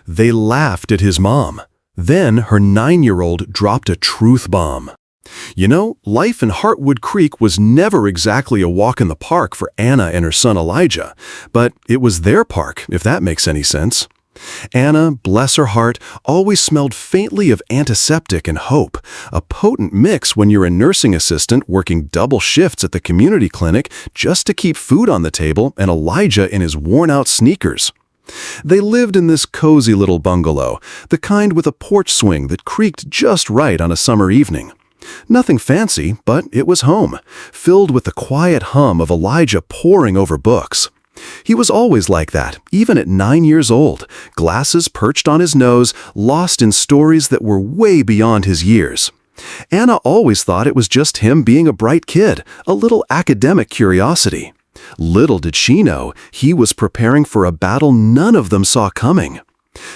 They laughed at his mom. Then her 9-year-old dropped a truth bomb. You know, life in Heartwood Creek was never exactly a walk in the park for Anna and her son Elijah, but it was their park, if that makes any sense. Anna, bless her heart, always smelled faintly of antiseptic and hope, a potent mix when you're a nursing assistant working double shifts at the community clinic just to keep food on the table and Elijah in his worn-out sneakers. They lived in this cozy little bungalow, the kind with a porch swing that creaked just right on a summer evening. Nothing fancy, but it was home, filled with the quiet hum of Elijah poring over books. He was always like that, even at 9 years old, glasses perched on his nose, lost in stories that were way beyond his years. Anna always thought it was just him being a bright kid, a little academic curiosity. Little did she know he was preparing for a battle none of them saw coming.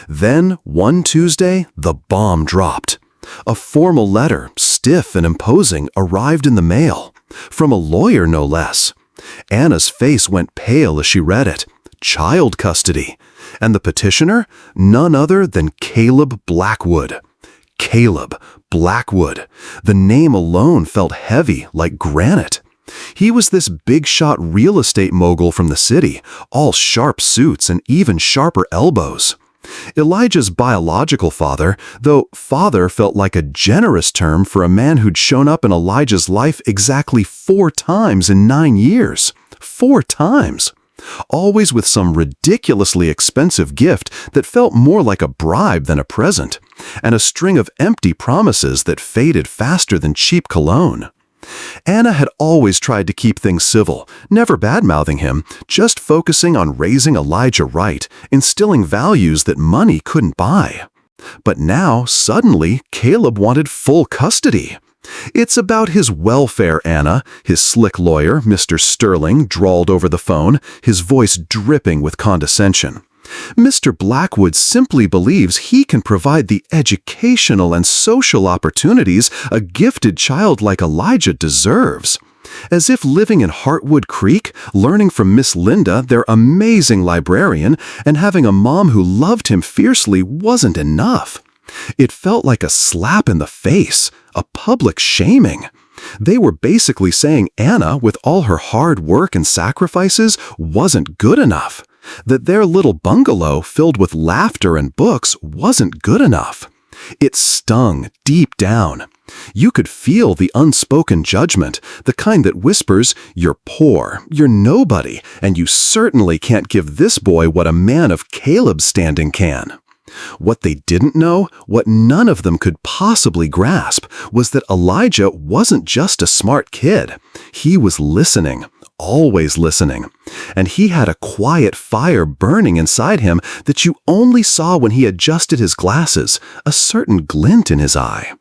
Then, one Tuesday, the bomb dropped. A formal letter, stiff and imposing, arrived in the mail. From a lawyer, no less. Anna's face went pale as she read it. Child custody. And the petitioner? None other than Caleb Blackwood. Caleb Blackwood. The name alone felt heavy, like granite. He was this big-shot real estate mogul from the city, all sharp suits and even sharper elbows. Elijah's biological father, though father felt like a generous term for a man who'd shown up in Elijah's life exactly 4 times in 9 years. 4 times! Always with some ridiculously expensive gift that felt more like a bribe than a present, and a string of empty promises that faded faster than cheap cologne. Anna had always tried to keep things civil, never bad-mouthing him, just focusing on raising Elijah right, instilling values that money couldn't buy. But now, suddenly, Caleb wanted full custody. "It's about his welfare, Anna," his slick lawyer, Mr. Sterling, drawled over the phone, his voice dripping with condescension. "Mr. Blackwood simply believes he can provide the educational and social opportunities a gifted child like Elijah deserves." As if living in Heartwood Creek, learning from Miss Linda, their amazing librarian, and having a mom who loved him fiercely wasn't enough. It felt like a slap in the face, a public shaming. They were basically saying Anna, with all her hard work and sacrifices, wasn't good enough. That their little bungalow filled with laughter and books wasn't good enough. It stung deep down. You could feel the unspoken judgment, the kind that whispers, "You're poor, you're nobody, and you certainly can't give this boy what a man of Caleb's standing can." What they didn't know, what none of them could possibly grasp, was that Elijah wasn't just a smart kid. He was listening. Always listening. And he had a quiet fire burning inside him that you only saw when he adjusted his glasses, a certain glint in his eye.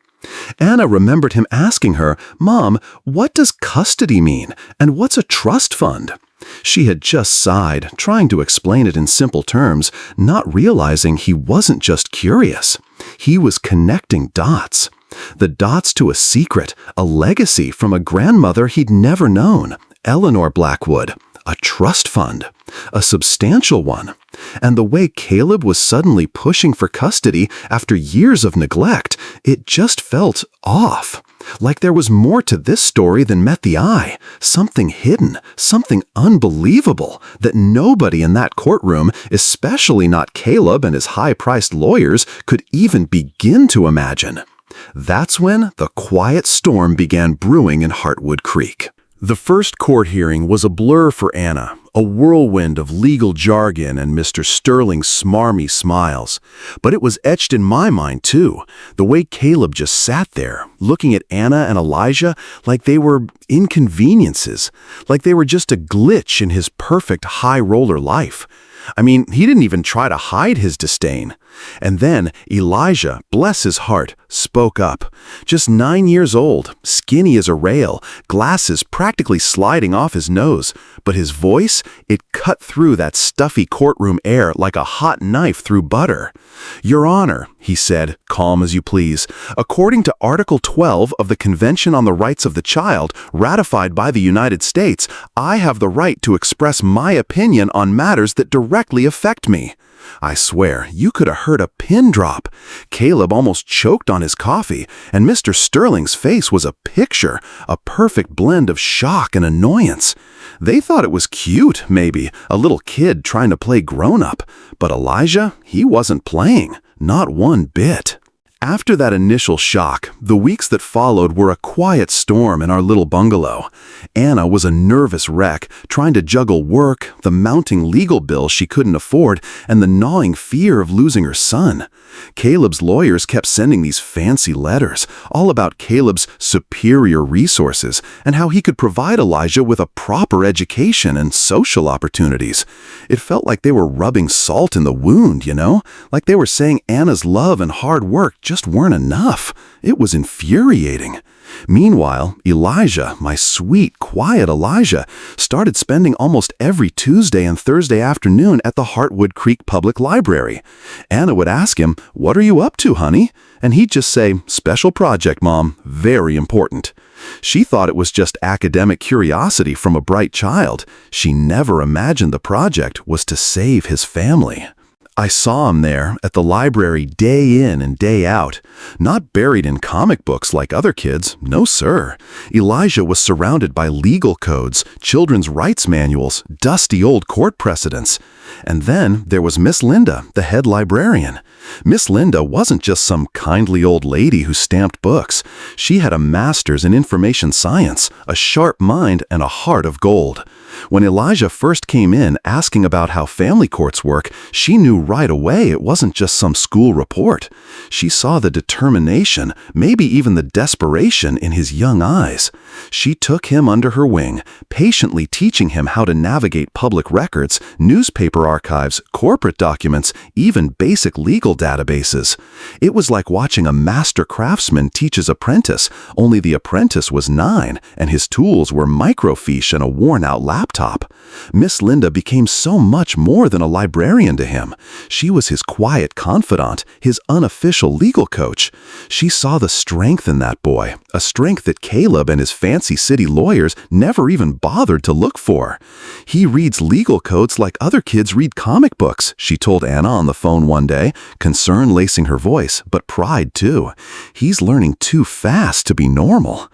Anna remembered him asking her, "Mom, what does custody mean? And what's a trust fund?" She had just sighed, trying to explain it in simple terms, not realizing he wasn't just curious. He was connecting dots. The dots to a secret, a legacy from a grandmother he'd never known. Eleanor Blackwood, a trust fund, a substantial one. And the way Caleb was suddenly pushing for custody after years of neglect, it just felt off. Like there was more to this story than met the eye, something hidden, something unbelievable that nobody in that courtroom, especially not Caleb and his high-priced lawyers, could even begin to imagine. That's when the quiet storm began brewing in Heartwood Creek. The first court hearing was a blur for Anna, a whirlwind of legal jargon and Mr. Sterling's smarmy smiles. But it was etched in my mind, too, the way Caleb just sat there, looking at Anna and Elijah like they were inconveniences, like they were just a glitch in his perfect high-roller life. I mean, he didn't even try to hide his disdain. And then Elijah, bless his heart, spoke up. Just 9 years old, skinny as a rail, glasses practically sliding off his nose. But his voice, it cut through that stuffy courtroom air like a hot knife through butter. "Your Honor," he said, calm as you please, "according to Article 12 of the Convention on the Rights of the Child, ratified by the United States, I have the right to express my opinion on matters that directly affect me." I swear, you could have heard a pin drop. Caleb almost choked on his coffee, and Mr. Sterling's face was a picture, a perfect blend of shock and annoyance. They thought it was cute, maybe, a little kid trying to play grown-up. But Elijah, he wasn't playing, not one bit. After that initial shock, the weeks that followed were a quiet storm in our little bungalow. Anna was a nervous wreck, trying to juggle work, the mounting legal bills she couldn't afford, and the gnawing fear of losing her son. Caleb's lawyers kept sending these fancy letters, all about Caleb's superior resources and how he could provide Elijah with a proper education and social opportunities. It felt like they were rubbing salt in the wound, like they were saying Anna's love and hard work just weren't enough. It was infuriating. Meanwhile, Elijah, my sweet, quiet Elijah, started spending almost every Tuesday and Thursday afternoon at the Heartwood Creek Public Library. Anna would ask him, "What are you up to, honey?" And he'd just say, "Special project, Mom, very important." She thought it was just academic curiosity from a bright child. She never imagined the project was to save his family. I saw him there at the library day in and day out. Not buried in comic books like other kids, no sir. Elijah was surrounded by legal codes, children's rights manuals, dusty old court precedents. And then there was Miss Linda, the head librarian. Miss Linda wasn't just some kindly old lady who stamped books. She had a master's in information science, a sharp mind, and a heart of gold. When Elijah first came in asking about how family courts work, she knew right away it wasn't just some school report. She saw the determination, maybe even the desperation in his young eyes. She took him under her wing, patiently teaching him how to navigate public records, newspaper archives, corporate documents, even basic legal databases. It was like watching a master craftsman teach his apprentice, only the apprentice was 9 and his tools were microfiche and a worn-out laptop. Miss Linda became so much more than a librarian to him. She was his quiet confidant, his unofficial legal coach. She saw the strength in that boy, a strength that Caleb and his fancy city lawyers never even bothered to look for. "He reads legal codes like other kids read comic books," she told Anna on the phone one day, concern lacing her voice, but pride too. "He's learning too fast to be normal."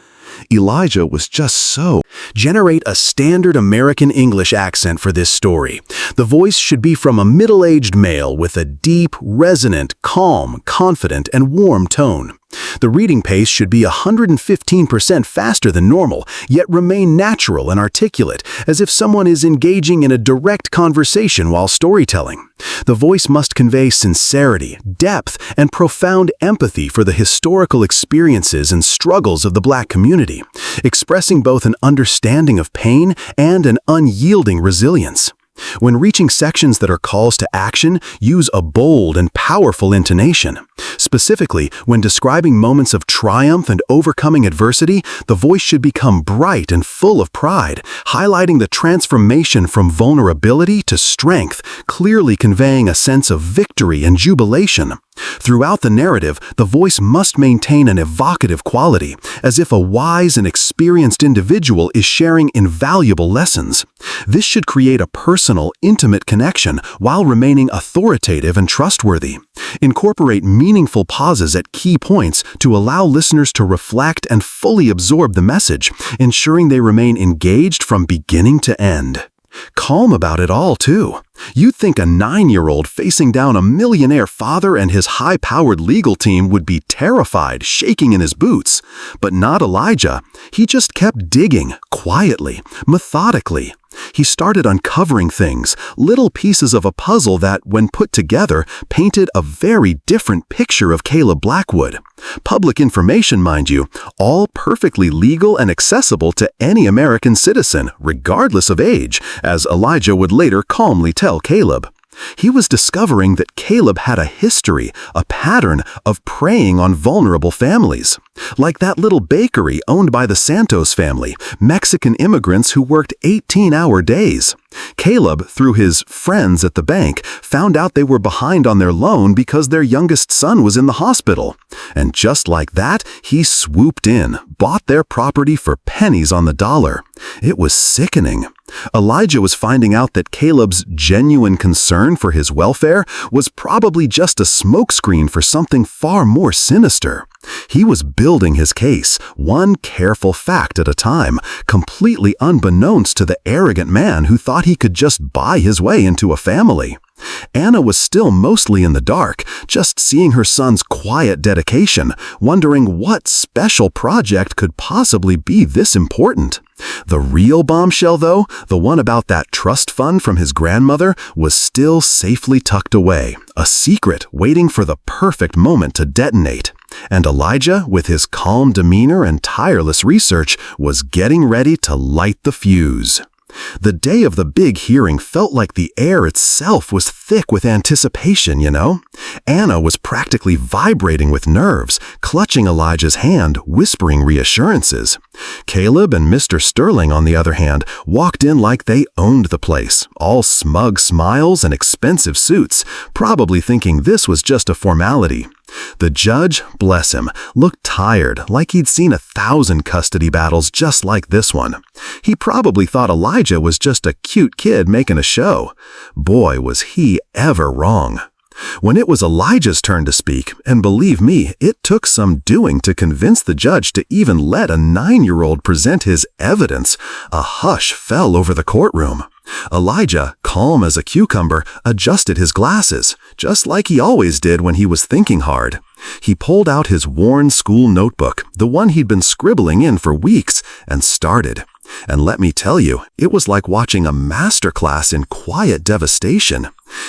Elijah was just so. Generate a standard American English accent for this story. The voice should be from a middle-aged male with a deep, resonant, calm, confident, and warm tone. The reading pace should be 115% faster than normal, yet remain natural and articulate, as if someone is engaging in a direct conversation while storytelling. The voice must convey sincerity, depth, and profound empathy for the historical experiences and struggles of the Black community, expressing both an understanding of pain and an unyielding resilience. When reaching sections that are calls to action, use a bold and powerful intonation. Specifically, when describing moments of triumph and overcoming adversity, the voice should become bright and full of pride, highlighting the transformation from vulnerability to strength, clearly conveying a sense of victory and jubilation. Throughout the narrative, the voice must maintain an evocative quality, as if a wise and experienced individual is sharing invaluable lessons. This should create a personal, intimate connection while remaining authoritative and trustworthy. Incorporate meaningful pauses at key points to allow listeners to reflect and fully absorb the message, ensuring they remain engaged from beginning to end. Calm about it all, too. You'd think a 9-year-old facing down a millionaire father and his high-powered legal team would be terrified, shaking in his boots. But not Elijah. He just kept digging, quietly, methodically. He started uncovering things, little pieces of a puzzle that, when put together, painted a very different picture of Caleb Blackwood. Public information, mind you, all perfectly legal and accessible to any American citizen, regardless of age, as Elijah would later calmly tell Caleb. He was discovering that Caleb had a history, a pattern of preying on vulnerable families. Like that little bakery owned by the Santos family, Mexican immigrants who worked 18-hour days. Caleb, through his friends at the bank, found out they were behind on their loan because their youngest son was in the hospital. And just like that, he swooped in, bought their property for pennies on the dollar. It was sickening. Elijah was finding out that Caleb's genuine concern for his welfare was probably just a smokescreen for something far more sinister. He was building his case, one careful fact at a time, completely unbeknownst to the arrogant man who thought he could just buy his way into a family. Anna was still mostly in the dark, just seeing her son's quiet dedication, wondering what special project could possibly be this important. The real bombshell, though, the one about that trust fund from his grandmother, was still safely tucked away, a secret waiting for the perfect moment to detonate. And Elijah, with his calm demeanor and tireless research, was getting ready to light the fuse. The day of the big hearing felt like the air itself was thick with anticipation, you know? Anna was practically vibrating with nerves, clutching Elijah's hand, whispering reassurances. Caleb and Mr. Sterling, on the other hand, walked in like they owned the place, all smug smiles and expensive suits, probably thinking this was just a formality. The judge, bless him, looked tired, like he'd seen 1,000 custody battles just like this one. He probably thought Elijah was just a cute kid making a show. Boy, was he ever wrong. When it was Elijah's turn to speak, and believe me, it took some doing to convince the judge to even let a 9-year-old present his evidence, a hush fell over the courtroom. Elijah, calm as a cucumber, adjusted his glasses, just like he always did when he was thinking hard. He pulled out his worn school notebook, the one he'd been scribbling in for weeks, and started. And let me tell you, it was like watching a masterclass in quiet devastation.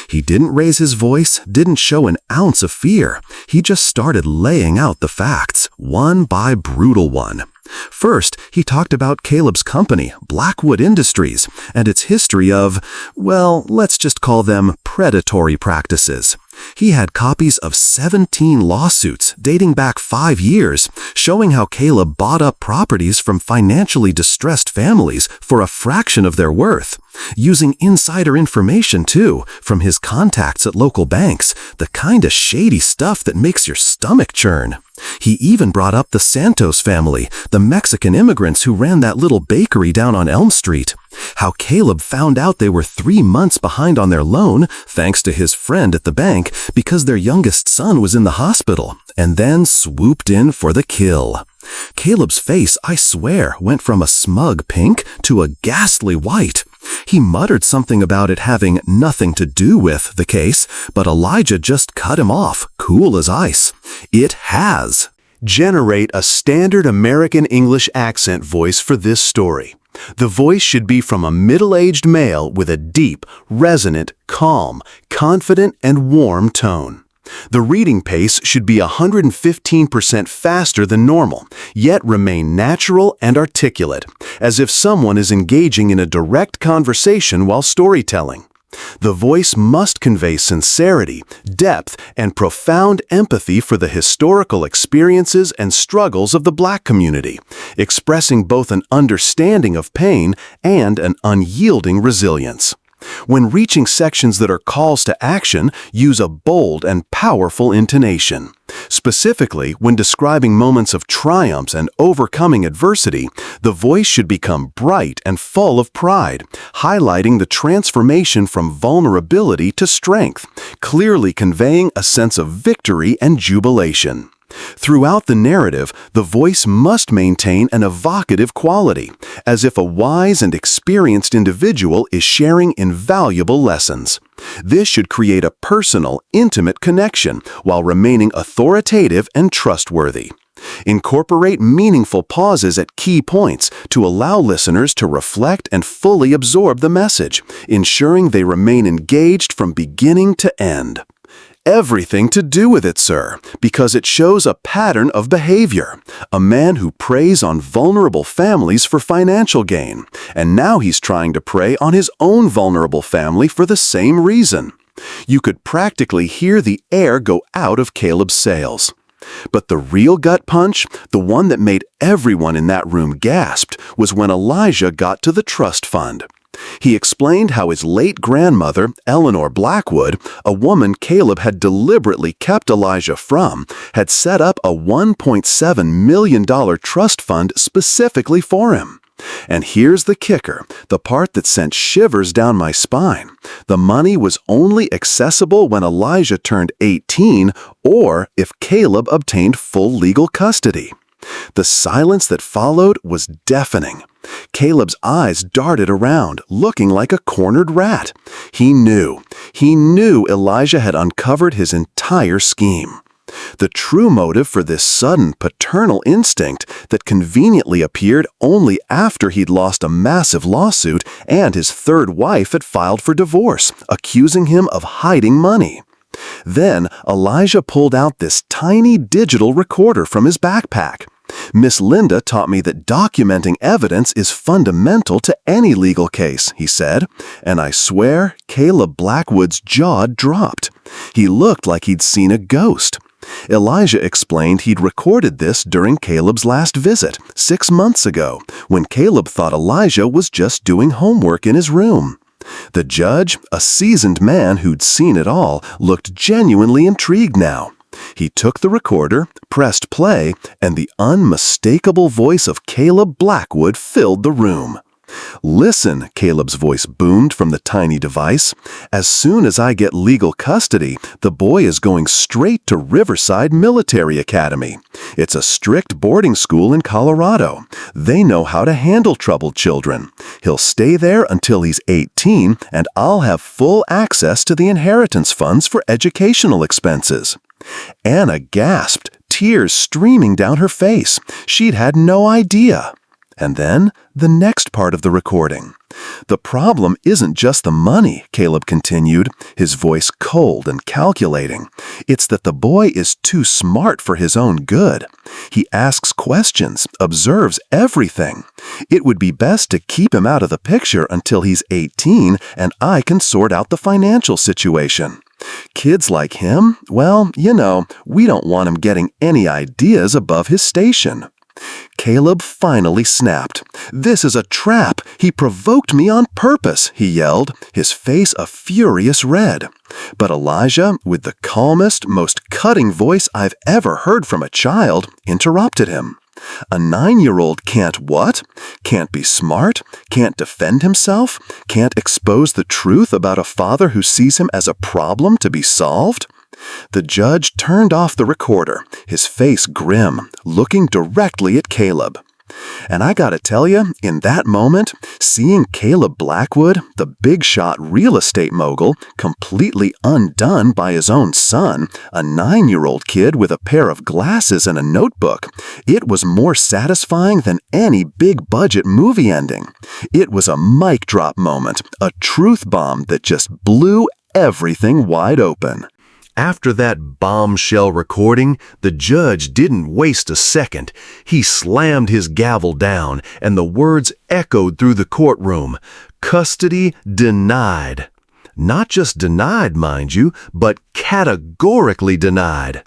He didn't raise his voice, didn't show an ounce of fear. He just started laying out the facts, one by brutal one. First, he talked about Caleb's company, Blackwood Industries, and its history of, well, let's just call them predatory practices. He had copies of 17 lawsuits dating back 5 years, showing how Caleb bought up properties from financially distressed families for a fraction of their worth. Using insider information, too, from his contacts at local banks, the kind of shady stuff that makes your stomach churn. He even brought up the Santos family, the Mexican immigrants who ran that little bakery down on Elm Street. How Caleb found out they were 3 months behind on their loan, thanks to his friend at the bank, because their youngest son was in the hospital, and then swooped in for the kill. Caleb's face, I swear, went from a smug pink to a ghastly white. He muttered something about it having nothing to do with the case, but Elijah just cut him off, cool as ice. It has. Generate a standard American English accent voice for this story. The voice should be from a middle-aged male with a deep, resonant, calm, confident, and warm tone. The reading pace should be 115% faster than normal, yet remain natural and articulate, as if someone is engaging in a direct conversation while storytelling. The voice must convey sincerity, depth, and profound empathy for the historical experiences and struggles of the Black community, expressing both an understanding of pain and an unyielding resilience. When reaching sections that are calls to action, use a bold and powerful intonation. Specifically, when describing moments of triumphs and overcoming adversity, the voice should become bright and full of pride, highlighting the transformation from vulnerability to strength, clearly conveying a sense of victory and jubilation. Throughout the narrative, the voice must maintain an evocative quality, as if a wise and experienced individual is sharing invaluable lessons. This should create a personal, intimate connection while remaining authoritative and trustworthy. Incorporate meaningful pauses at key points to allow listeners to reflect and fully absorb the message, ensuring they remain engaged from beginning to end. Everything to do with it, sir, because it shows a pattern of behavior. A man who preys on vulnerable families for financial gain, and now he's trying to prey on his own vulnerable family for the same reason. You could practically hear the air go out of Caleb's sails. But the real gut punch, the one that made everyone in that room gasped, was when Elijah got to the trust fund. He explained how his late grandmother, Eleanor Blackwood, a woman Caleb had deliberately kept Elijah from, had set up a $1.7 million trust fund specifically for him. And here's the kicker, the part that sent shivers down my spine. The money was only accessible when Elijah turned 18 or if Caleb obtained full legal custody. The silence that followed was deafening. Caleb's eyes darted around, looking like a cornered rat. He knew Elijah had uncovered his entire scheme. The true motive for this sudden paternal instinct that conveniently appeared only after he'd lost a massive lawsuit and his third wife had filed for divorce, accusing him of hiding money. Then Elijah pulled out this tiny digital recorder from his backpack. Miss Linda taught me that documenting evidence is fundamental to any legal case, he said, and I swear Caleb Blackwood's jaw dropped. He looked like he'd seen a ghost. Elijah explained he'd recorded this during Caleb's last visit, 6 months ago, when Caleb thought Elijah was just doing homework in his room. The judge, a seasoned man who'd seen it all, looked genuinely intrigued now. He took the recorder, pressed play, and the unmistakable voice of Caleb Blackwood filled the room. "Listen," Caleb's voice boomed from the tiny device. "As soon as I get legal custody, the boy is going straight to Riverside Military Academy. It's a strict boarding school in Colorado. They know how to handle troubled children. He'll stay there until he's 18, and I'll have full access to the inheritance funds for educational expenses." Anna gasped, tears streaming down her face. She'd had no idea. And then, the next part of the recording. "The problem isn't just the money," Caleb continued, his voice cold and calculating. "It's that the boy is too smart for his own good. He asks questions, observes everything. It would be best to keep him out of the picture until he's 18 and I can sort out the financial situation. Kids like him, well, we don't want him getting any ideas above his station." Caleb finally snapped. "This is a trap! He provoked me on purpose!" he yelled, his face a furious red. But Elijah, with the calmest, most cutting voice I've ever heard from a child, interrupted him. "A 9-year-old can't what? Can't be smart? Can't defend himself? Can't expose the truth about a father who sees him as a problem to be solved?" The judge turned off the recorder, his face grim, looking directly at Caleb. And I gotta tell you, in that moment, seeing Caleb Blackwood, the big-shot real estate mogul, completely undone by his own son, a 9-year-old kid with a pair of glasses and a notebook, it was more satisfying than any big-budget movie ending. It was a mic drop moment, a truth bomb that just blew everything wide open. After that bombshell recording, the judge didn't waste a second. He slammed his gavel down, and the words echoed through the courtroom. "Custody denied." Not just denied, mind you, but categorically denied.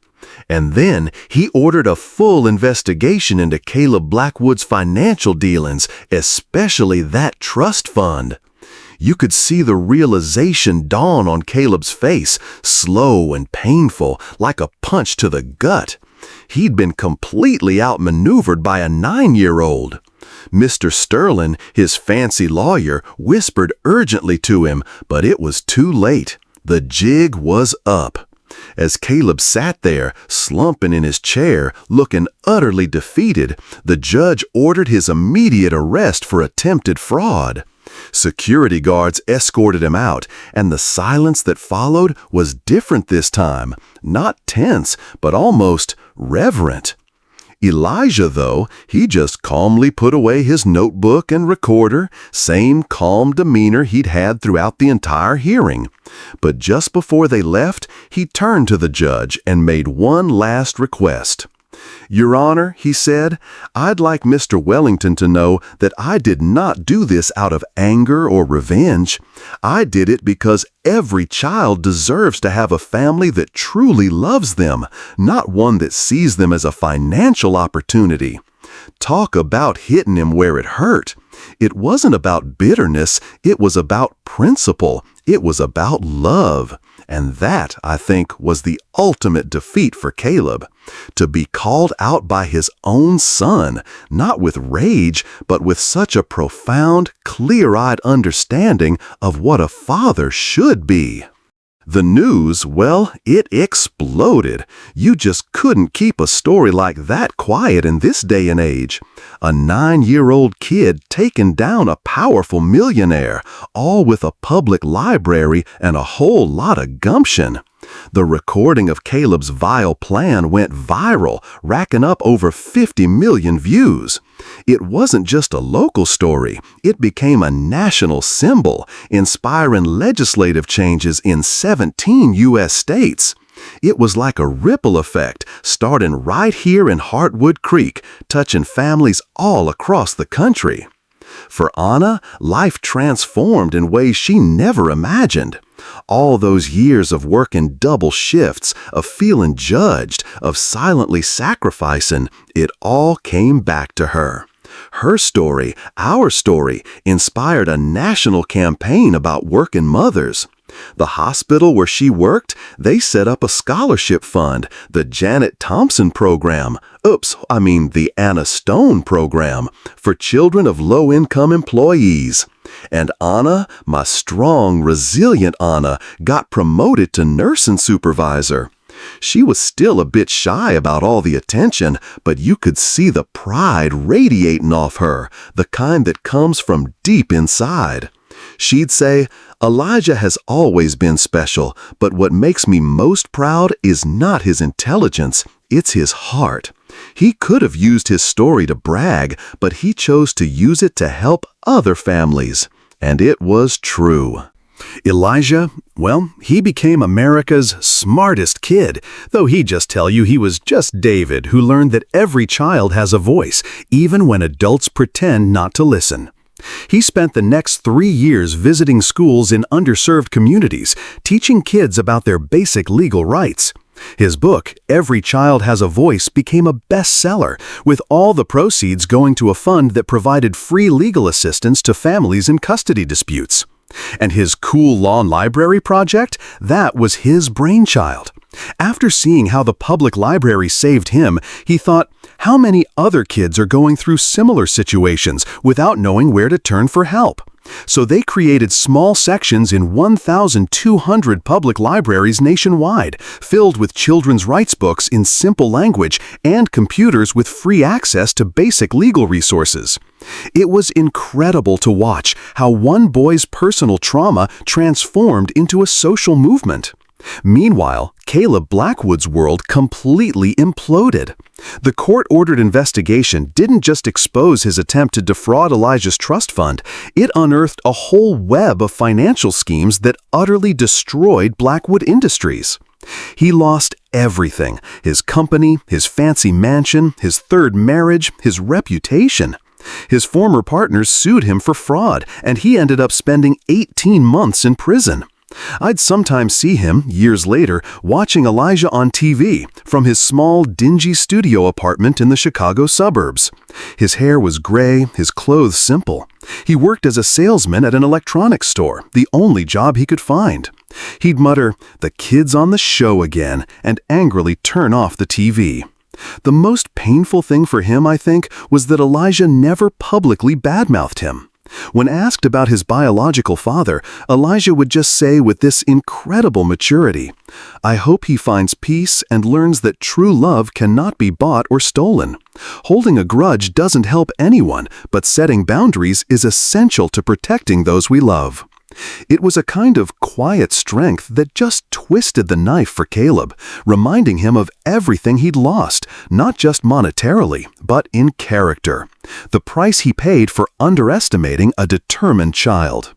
And then he ordered a full investigation into Caleb Blackwood's financial dealings, especially that trust fund. You could see the realization dawn on Caleb's face, slow and painful, like a punch to the gut. He'd been completely outmaneuvered by a 9-year-old. Mr. Sterling, his fancy lawyer, whispered urgently to him, but it was too late. The jig was up. As Caleb sat there, slumping in his chair, looking utterly defeated, the judge ordered his immediate arrest for attempted fraud. Security guards escorted him out, and the silence that followed was different this time, not tense, but almost reverent. Elijah, though, he just calmly put away his notebook and recorder, same calm demeanor he'd had throughout the entire hearing. But just before they left, he turned to the judge and made one last request. "Your Honor," he said, "I'd like Mr. Wellington to know that I did not do this out of anger or revenge. I did it because every child deserves to have a family that truly loves them, not one that sees them as a financial opportunity." Talk about hitting him where it hurt. It wasn't about bitterness, it was about principle, it was about love. And that, I think, was the ultimate defeat for Caleb. To be called out by his own son, not with rage, but with such a profound, clear-eyed understanding of what a father should be. The news, well, it exploded. You just couldn't keep a story like that quiet in this day and age. A 9-year-old kid taking down a powerful millionaire, all with a public library and a whole lot of gumption. The recording of Caleb's vile plan went viral, racking up over 50 million views. It wasn't just a local story, it became a national symbol, inspiring legislative changes in 17 U.S. states. It was like a ripple effect, starting right here in Heartwood Creek, touching families all across the country. For Anna, life transformed in ways she never imagined. All those years of working double shifts, of feeling judged, of silently sacrificing, it all came back to her. Her story, our story, inspired a national campaign about working mothers. The hospital where she worked, they set up a scholarship fund, the Janet Thompson program, the Anna Stone program, for children of low-income employees. And Anna, my strong, resilient Anna, got promoted to nursing supervisor. She was still a bit shy about all the attention, but you could see the pride radiating off her, the kind that comes from deep inside. She'd say, "Elijah has always been special, but what makes me most proud is not his intelligence, it's his heart. He could have used his story to brag, but he chose to use it to help other families." And it was true. Elijah, well, he became America's smartest kid, though he'd just tell you he was just David who learned that every child has a voice, even when adults pretend not to listen. He spent the next 3 years visiting schools in underserved communities, teaching kids about their basic legal rights. His book, Every Child Has a Voice, became a bestseller, with all the proceeds going to a fund that provided free legal assistance to families in custody disputes. And his Cool Law Library project, that was his brainchild. After seeing how the public library saved him, he thought, how many other kids are going through similar situations without knowing where to turn for help? So they created small sections in 1,200 public libraries nationwide, filled with children's rights books in simple language and computers with free access to basic legal resources. It was incredible to watch how one boy's personal trauma transformed into a social movement. Meanwhile, Caleb Blackwood's world completely imploded. The court-ordered investigation didn't just expose his attempt to defraud Elijah's trust fund, it unearthed a whole web of financial schemes that utterly destroyed Blackwood Industries. He lost everything: his company, his fancy mansion, his third marriage, his reputation. His former partners sued him for fraud, and he ended up spending 18 months in prison. I'd sometimes see him, years later, watching Elijah on TV from his small, dingy studio apartment in the Chicago suburbs. His hair was gray, his clothes simple. He worked as a salesman at an electronics store, the only job he could find. He'd mutter, "The kid's on the show again," and angrily turn off the TV. The most painful thing for him, I think, was that Elijah never publicly badmouthed him. When asked about his biological father, Elijah would just say with this incredible maturity, "I hope he finds peace and learns that true love cannot be bought or stolen. Holding a grudge doesn't help anyone, but setting boundaries is essential to protecting those we love." It was a kind of quiet strength that just twisted the knife for Caleb, reminding him of everything he'd lost, not just monetarily, but in character. The price he paid for underestimating a determined child.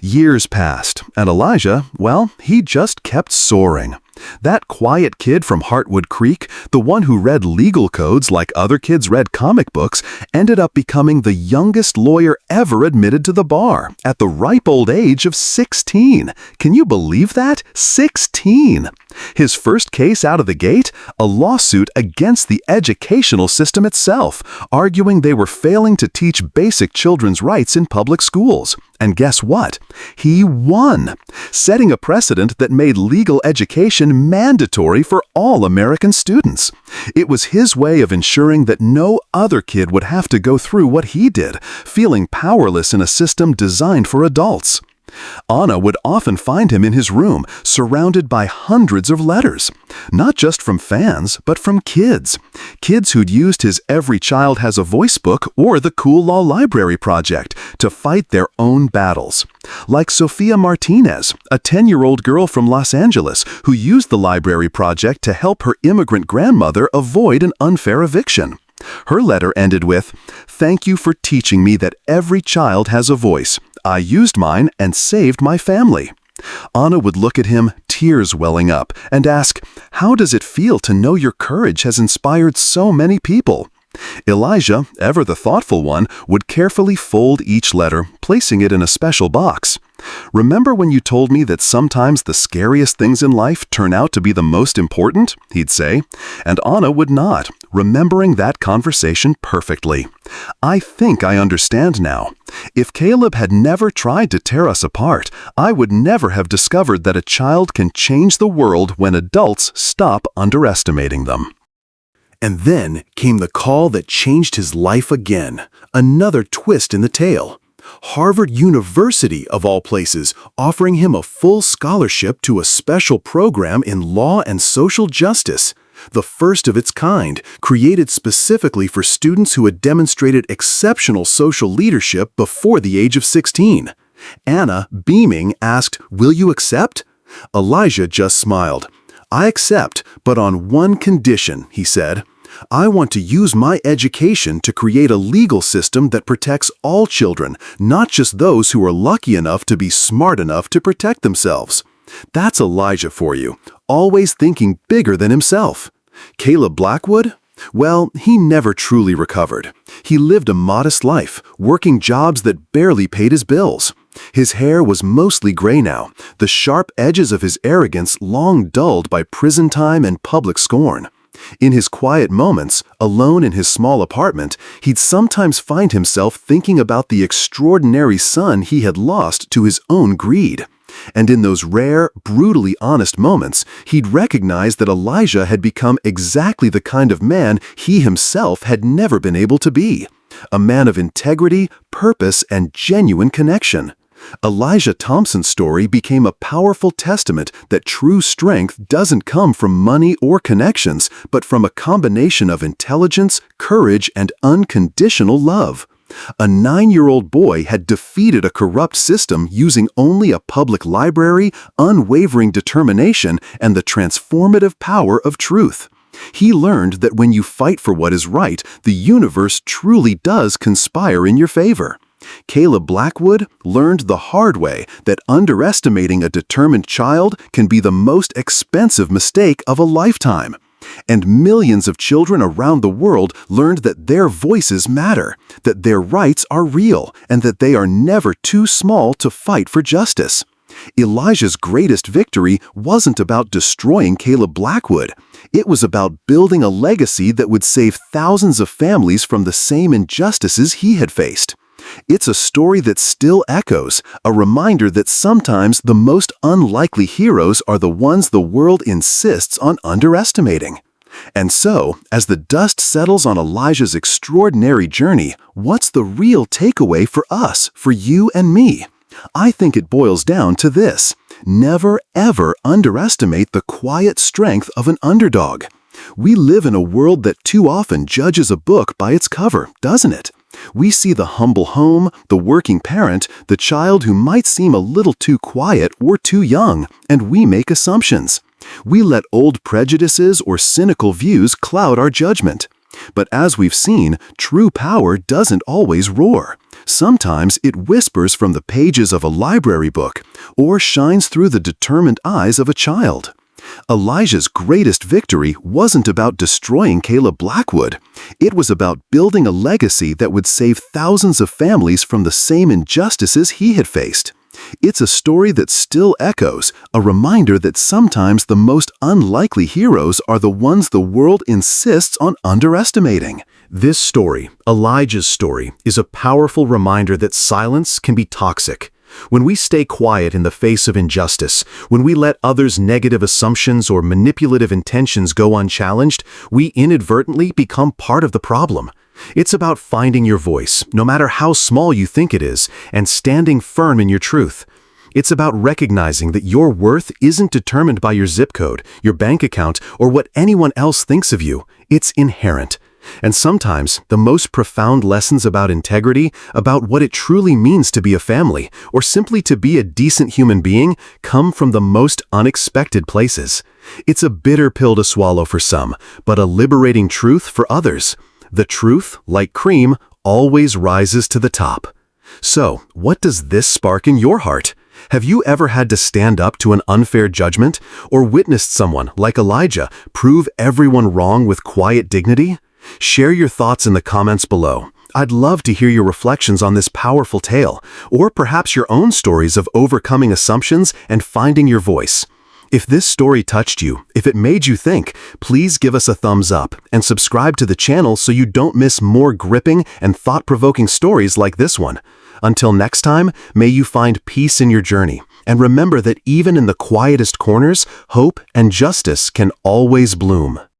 Years passed, and Elijah, well, he just kept soaring. That quiet kid from Heartwood Creek, the one who read legal codes like other kids read comic books, ended up becoming the youngest lawyer ever admitted to the bar at the ripe old age of 16. Can you believe that? 16! His first case out of the gate? A lawsuit against the educational system itself, arguing they were failing to teach basic children's rights in public schools. And guess what? He won, setting a precedent that made legal education mandatory for all American students. It was his way of ensuring that no other kid would have to go through what he did, feeling powerless in a system designed for adults. Anna would often find him in his room, surrounded by hundreds of letters. Not just from fans, but from kids. Kids who'd used his Every Child Has a Voice book or the Cool Law Library project to fight their own battles. Like Sophia Martinez, a 10-year-old girl from Los Angeles who used the library project to help her immigrant grandmother avoid an unfair eviction. Her letter ended with, "Thank you for teaching me that every child has a voice. I used mine and saved my family." Anna would look at him, tears welling up, and ask, "How does it feel to know your courage has inspired so many people?" Elijah, ever the thoughtful one, would carefully fold each letter, placing it in a special box. "Remember when you told me that sometimes the scariest things in life turn out to be the most important?" he'd say. And Anna would nod, remembering that conversation perfectly. "I think I understand now. If Caleb had never tried to tear us apart, I would never have discovered that a child can change the world when adults stop underestimating them." And then came the call that changed his life again, another twist in the tale. Harvard University, of all places, offering him a full scholarship to a special program in law and social justice, the first of its kind, created specifically for students who had demonstrated exceptional social leadership before the age of 16. Anna, beaming, asked, "Will you accept?" Elijah just smiled. "I accept, but on one condition," he said. "I want to use my education to create a legal system that protects all children, not just those who are lucky enough to be smart enough to protect themselves." That's Elijah for you, always thinking bigger than himself. Caleb Blackwood? Well, he never truly recovered. He lived a modest life, working jobs that barely paid his bills. His hair was mostly gray now, the sharp edges of his arrogance long dulled by prison time and public scorn. In his quiet moments, alone in his small apartment, he'd sometimes find himself thinking about the extraordinary son he had lost to his own greed. And in those rare, brutally honest moments, he'd recognize that Elijah had become exactly the kind of man he himself had never been able to be. A man of integrity, purpose, and genuine connection. Elijah Thompson's story became a powerful testament that true strength doesn't come from money or connections, but from a combination of intelligence, courage, and unconditional love. A 9-year-old boy had defeated a corrupt system using only a public library, unwavering determination, and the transformative power of truth. He learned that when you fight for what is right, the universe truly does conspire in your favor. Caleb Blackwood learned the hard way that underestimating a determined child can be the most expensive mistake of a lifetime. And millions of children around the world learned that their voices matter, that their rights are real, and that they are never too small to fight for justice. Elijah's greatest victory wasn't about destroying Caleb Blackwood. It was about building a legacy that would save thousands of families from the same injustices he had faced. It's a story that still echoes, a reminder that sometimes the most unlikely heroes are the ones the world insists on underestimating. And so, as the dust settles on Elijah's extraordinary journey, what's the real takeaway for us, for you and me? I think it boils down to this: never ever underestimate the quiet strength of an underdog. We live in a world that too often judges a book by its cover, doesn't it? We see the humble home, the working parent, the child who might seem a little too quiet or too young, and we make assumptions. We let old prejudices or cynical views cloud our judgment. But as we've seen, true power doesn't always roar. Sometimes it whispers from the pages of a library book or shines through the determined eyes of a child. Elijah's greatest victory wasn't about destroying Caleb Blackwood. It was about building a legacy that would save thousands of families from the same injustices he had faced. It's a story that still echoes, a reminder that sometimes the most unlikely heroes are the ones the world insists on underestimating. This story, Elijah's story, is a powerful reminder that silence can be toxic. When we stay quiet in the face of injustice, when we let others' negative assumptions or manipulative intentions go unchallenged, we inadvertently become part of the problem. It's about finding your voice, no matter how small you think it is, and standing firm in your truth. It's about recognizing that your worth isn't determined by your zip code, your bank account, or what anyone else thinks of you. It's inherent. And sometimes, the most profound lessons about integrity, about what it truly means to be a family, or simply to be a decent human being, come from the most unexpected places. It's a bitter pill to swallow for some, but a liberating truth for others. The truth, like cream, always rises to the top. So, what does this spark in your heart? Have you ever had to stand up to an unfair judgment, or witnessed someone, like Elijah, prove everyone wrong with quiet dignity? Share your thoughts in the comments below. I'd love to hear your reflections on this powerful tale, or perhaps your own stories of overcoming assumptions and finding your voice. If this story touched you, if it made you think, please give us a thumbs up and subscribe to the channel so you don't miss more gripping and thought-provoking stories like this one. Until next time, may you find peace in your journey, and remember that even in the quietest corners, hope and justice can always bloom.